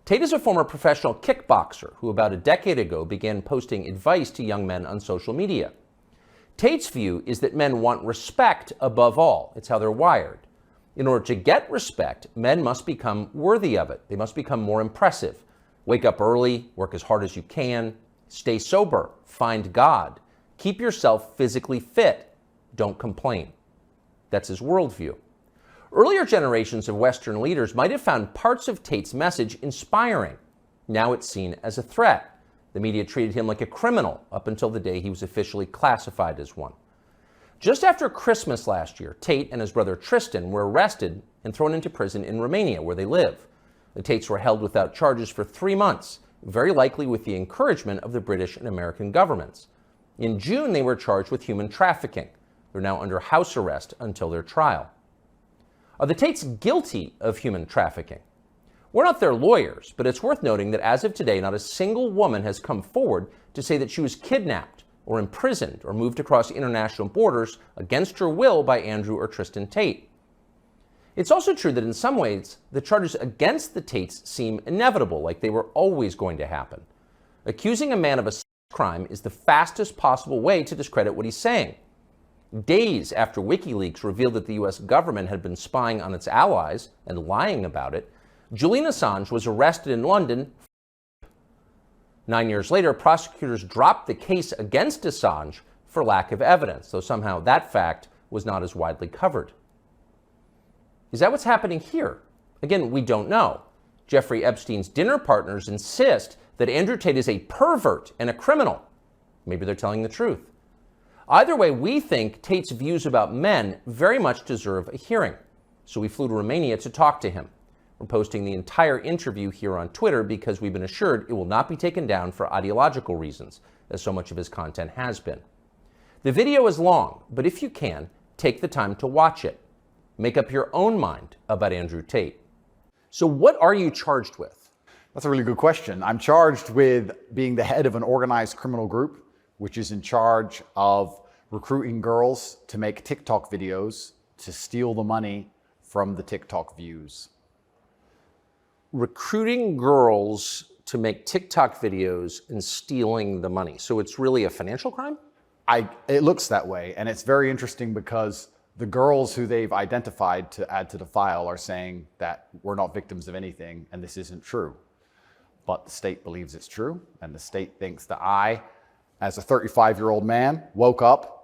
Tate is a former professional kickboxer who about a decade ago began posting advice to young men on social media. Tate's view is that men want respect above all. It's how they're wired. In order to get respect, men must become worthy of it. They must become more impressive. Wake up early, work as hard as you can, stay sober, find God, keep yourself physically fit, don't complain. That's his worldview. Earlier generations of Western leaders might have found parts of Tate's message inspiring. Now it's seen as a threat. The media treated him like a criminal up until the day he was officially classified as one. Just after Christmas last year, Tate and his brother Tristan were arrested and thrown into prison in Romania, where they live. The Tates were held without charges for 3 months, very likely with the encouragement of the British and American governments. In June, they were charged with human trafficking. They're now under house arrest until their trial. Are the Tates guilty of human trafficking? We're not their lawyers, but it's worth noting that as of today, not a single woman has come forward to say that she was kidnapped or imprisoned or moved across international borders against her will by Andrew or Tristan Tate. It's also true that in some ways, the charges against the Tates seem inevitable, like they were always going to happen. Accusing a man of a sex crime is the fastest possible way to discredit what he's saying. Days after WikiLeaks revealed that the US government had been spying on its allies and lying about it, Julian Assange was arrested in London. 9 years later, prosecutors dropped the case against Assange for lack of evidence, though somehow that fact was not as widely covered. Is that what's happening here? Again, we don't know. Jeffrey Epstein's dinner partners insist that Andrew Tate is a pervert and a criminal. Maybe they're telling the truth. Either way, we think Tate's views about men very much deserve a hearing. So we flew to Romania to talk to him. We're posting the entire interview here on Twitter because we've been assured it will not be taken down for ideological reasons, as so much of his content has been. The video is long, but if you can, take the time to watch it. Make up your own mind about Andrew Tate. So what are you charged with? That's a really good question. I'm charged with being the head of an organized criminal group, which is in charge of recruiting girls to make TikTok videos to steal the money from the TikTok views. Recruiting girls to make TikTok videos and stealing the money. So it's really a financial crime? It looks that way. And it's very interesting because the girls who they've identified to add to the file are saying that we're not victims of anything and this isn't true. But the state believes it's true. And the state thinks that I, as a 35-year-old man, woke up.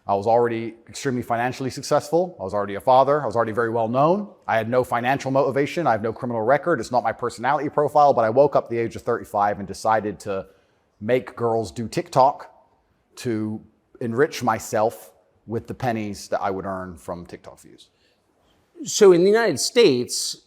I was already extremely financially successful. I was already a father. I was already very well known. I had no financial motivation. I have no criminal record. It's not my personality profile, but I woke up at the age of 35 and decided to make girls do TikTok to enrich myself with the pennies that I would earn from TikTok views. So in the United States,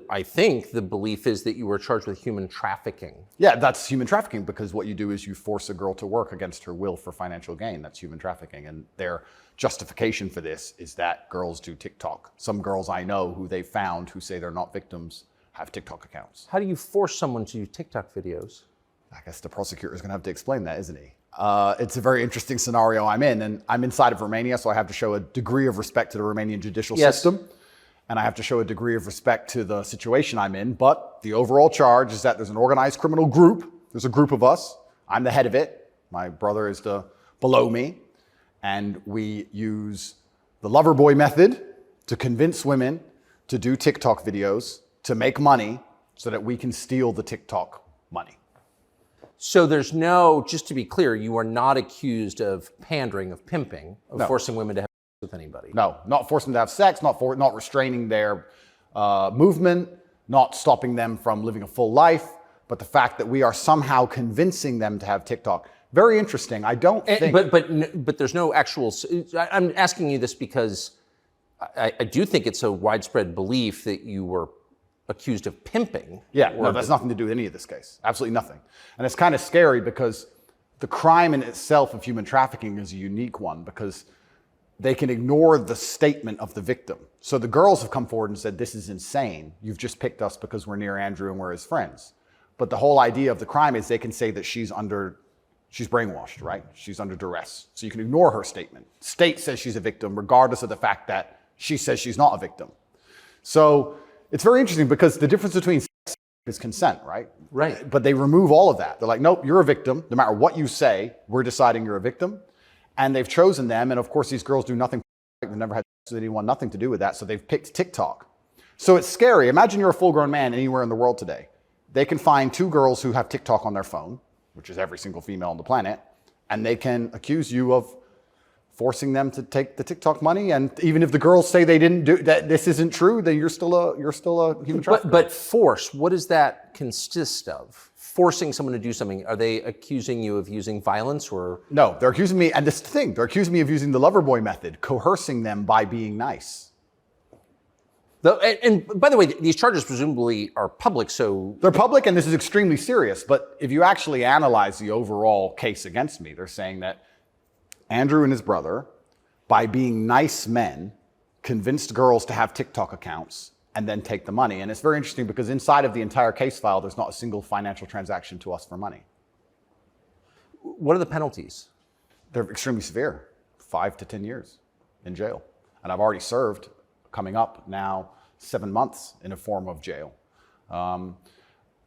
I think the belief is that you were charged with human trafficking. Yeah, that's human trafficking because what you do is you force a girl to work against her will for financial gain. That's human trafficking. And their justification for this is that girls do TikTok. Some girls I know who they found who say they're not victims have TikTok accounts. How do you force someone to do TikTok videos? I guess the prosecutor is going to have to explain that, isn't he? It's a very interesting scenario I'm in, and I'm inside of Romania, so I have to show a degree of respect to the Romanian judicial system. And I have to show a degree of respect to the situation I'm in. But the overall charge is that there's an organized criminal group. There's a group of us. I'm the head of it. My brother is below me. And we use the lover boy method to convince women to do TikTok videos to make money so that we can steal the TikTok money. So there's no, just to be clear, you are not accused of pandering, of pimping, of forcing women to have with anybody. No, not forcing them to have sex, not restraining their movement, not stopping them from living a full life, but the fact that we are somehow convincing them to have TikTok. Very interesting. I don't think... But there's no actual... I'm asking you this because I do think it's a widespread belief that you were accused of pimping. Yeah, no, that's nothing to do with any of this case. Absolutely nothing. And it's kind of scary because the crime in itself of human trafficking is a unique one because they can ignore the statement of the victim. So the girls have come forward and said, this is insane. You've just picked us because we're near Andrew and we're his friends. But the whole idea of the crime is they can say that she's brainwashed, right? She's under duress. So you can ignore her statement. State says she's a victim, regardless of the fact that she says she's not a victim. So it's very interesting because the difference between is consent, right? Right. But they remove all of that. They're like, nope, you're a victim. No matter what you say, we're deciding you're a victim. And they've chosen them. And of course, these girls do nothing. They've never had sex with anyone, nothing to do with that. So they've picked TikTok. So it's scary. Imagine you're a full-grown man anywhere in the world today. They can find two girls who have TikTok on their phone, which is every single female on the planet, and they can accuse you of forcing them to take the TikTok money. And even if the girls say they didn't do that, this isn't true, then you're still a human trafficker. But force, what does that consist of? Forcing someone to do something? Are they accusing you of using violence or? No, they're accusing me, and this is the thing, they're accusing me of using the lover boy method, coercing them by being nice. And by the way, these charges presumably are public, so... They're public, and this is extremely serious, but if you actually analyze the overall case against me, they're saying that Andrew and his brother, by being nice men, convinced girls to have TikTok accounts and then take the money. And it's very interesting because inside of the entire case file, there's not a single financial transaction to us for money. What are the penalties? They're extremely severe, 5 to 10 years in jail. And I've already served, coming up now, 7 months in a form of jail.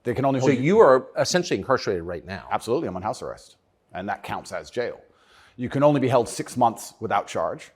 They can only hold So you are essentially incarcerated right now. Absolutely, I'm on house arrest, and that counts as jail. You can only be held 6 months without charge.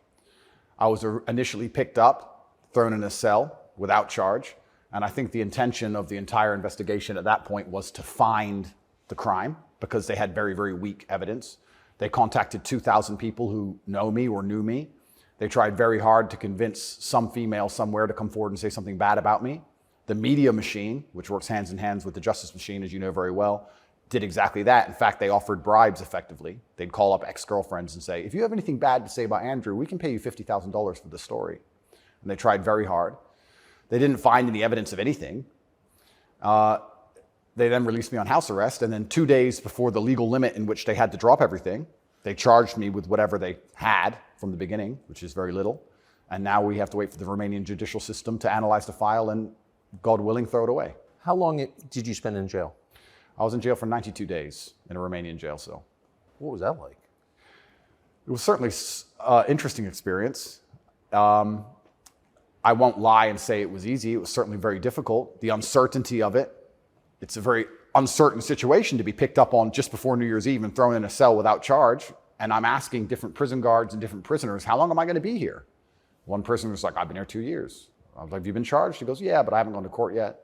I was initially picked up, thrown in a cell without charge, and I think the intention of the entire investigation at that point was to find the crime because they had very, very weak evidence. They contacted 2,000 people who know me or knew me. They tried very hard to convince some female somewhere to come forward and say something bad about me. The media machine, which works hands in hands with the justice machine, as you know very well, did exactly that. In fact, they offered bribes effectively. They'd call up ex-girlfriends and say, if you have anything bad to say about Andrew, we can pay you $50,000 for the story. And they tried very hard. They didn't find any evidence of anything. They then released me on house arrest, and then 2 days before the legal limit in which they had to drop everything, they charged me with whatever they had from the beginning, which is very little. And now we have to wait for the Romanian judicial system to analyze the file and, God willing, throw it away. How long did you spend in jail? I was in jail for 92 days in a Romanian jail cell. What was that like? It was certainly an interesting experience. I won't lie and say it was easy. It was certainly very difficult. The uncertainty of it. It's a very uncertain situation to be picked up on just before New Year's Eve and thrown in a cell without charge. And I'm asking different prison guards and different prisoners, how long am I going to be here? One prisoner was like, I've been here 2 years. I was like, have you been charged? He goes, yeah, but I haven't gone to court yet.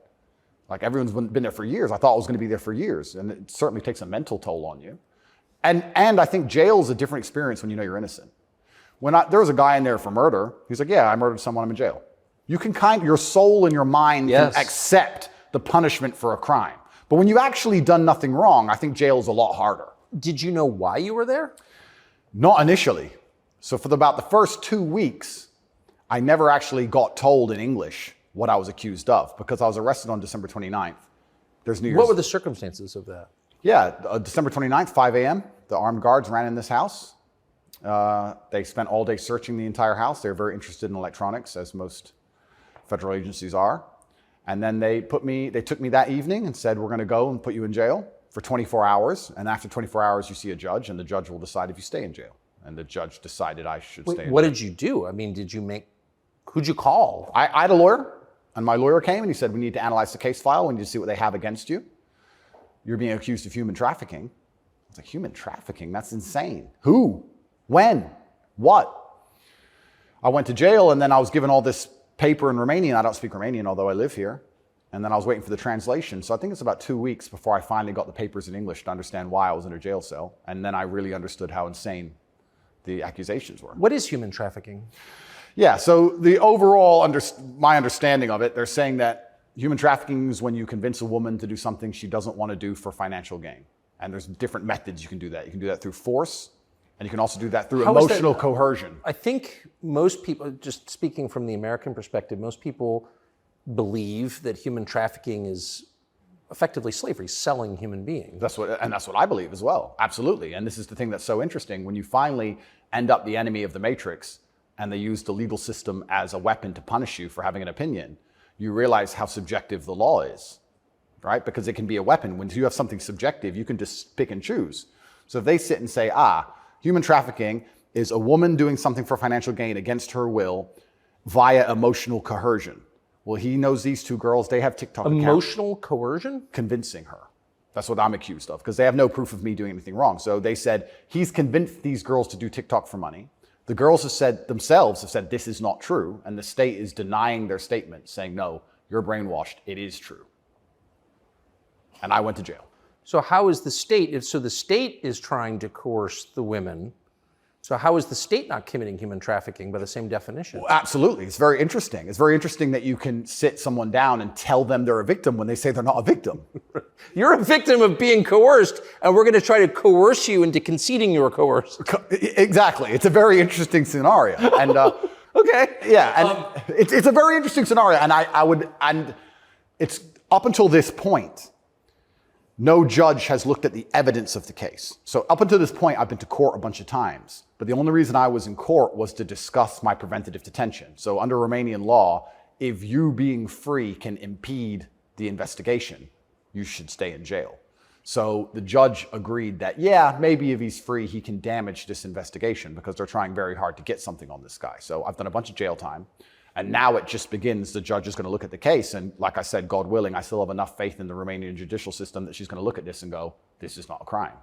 Like, everyone's been there for years. I thought I was going to be there for years. And it certainly takes a mental toll on you. And I think jail is a different experience when you know you're innocent. There was a guy in there for murder. He's like, yeah, I murdered someone, I'm in jail. You can your soul and your mind can accept the punishment for a crime. But when you've actually done nothing wrong, I think jail is a lot harder. Did you know why you were there? Not initially. So for about the first 2 weeks, I never actually got told in English what I was accused of because I was arrested on December 29th. There's New Year's. What were the circumstances of that? Yeah, December 29th, 5 a.m., the armed guards ran in this house. They spent all day searching the entire house. They were very interested in electronics, as most federal agencies are. And then they took me that evening and said, we're going to go and put you in jail for 24 hours. And after 24 hours, you see a judge, and the judge will decide if you stay in jail. And the judge decided I should stay in jail. What did you do? I mean, who'd you call? I had a lawyer, and my lawyer came and he said, we need to analyze the case file. We need to see what they have against you. You're being accused of human trafficking. I was like, human trafficking? That's insane. Who? When? What? I went to jail, and then I was given all this paper in Romanian. I don't speak Romanian, although I live here. And then I was waiting for the translation. So I think it's about 2 weeks before I finally got the papers in English to understand why I was in a jail cell. And then I really understood how insane the accusations were. What is human trafficking? Yeah, so the overall, my understanding of it, they're saying that human trafficking is when you convince a woman to do something she doesn't want to do for financial gain. And there's different methods you can do that. You can do that through force, and you can also do that through emotional coercion. I think most people, just speaking from the American perspective, most people believe that human trafficking is effectively slavery, selling human beings. That's what I believe as well. Absolutely. And this is the thing that's so interesting. When you finally end up the enemy of the matrix and they use the legal system as a weapon to punish you for having an opinion, you realize how subjective the law is, right? Because it can be a weapon. When you have something subjective, you can just pick and choose. So if they sit and say, human trafficking is a woman doing something for financial gain against her will via emotional coercion. Well, he knows these two girls. They have TikTok accounts. Emotional coercion? Convincing her. That's what I'm accused of, because they have no proof of me doing anything wrong. So they said, he's convinced these girls to do TikTok for money. The girls have said this is not true. And the state is denying their statement, saying, no, you're brainwashed. It is true. And I went to jail. So how is the state, so the state is trying to coerce the women, so how is the state not committing human trafficking by the same definition? Well, absolutely. It's very interesting. It's very interesting that you can sit someone down and tell them they're a victim when they say they're not a victim. You're a victim of being coerced, and we're going to try to coerce you into conceding you were coerced. Exactly. It's a very interesting scenario. And okay. Yeah, and it's a very interesting scenario. And it's up until this point, no judge has looked at the evidence of the case. So up until this point, I've been to court a bunch of times. But the only reason I was in court was to discuss my preventative detention. So under Romanian law, if you being free can impede the investigation, you should stay in jail. So the judge agreed that, yeah, maybe if he's free, he can damage this investigation because they're trying very hard to get something on this guy. So I've done a bunch of jail time. And now it just begins. The judge is going to look at the case. And like I said, God willing, I still have enough faith in the Romanian judicial system that she's going to look at this and go, this is not a crime.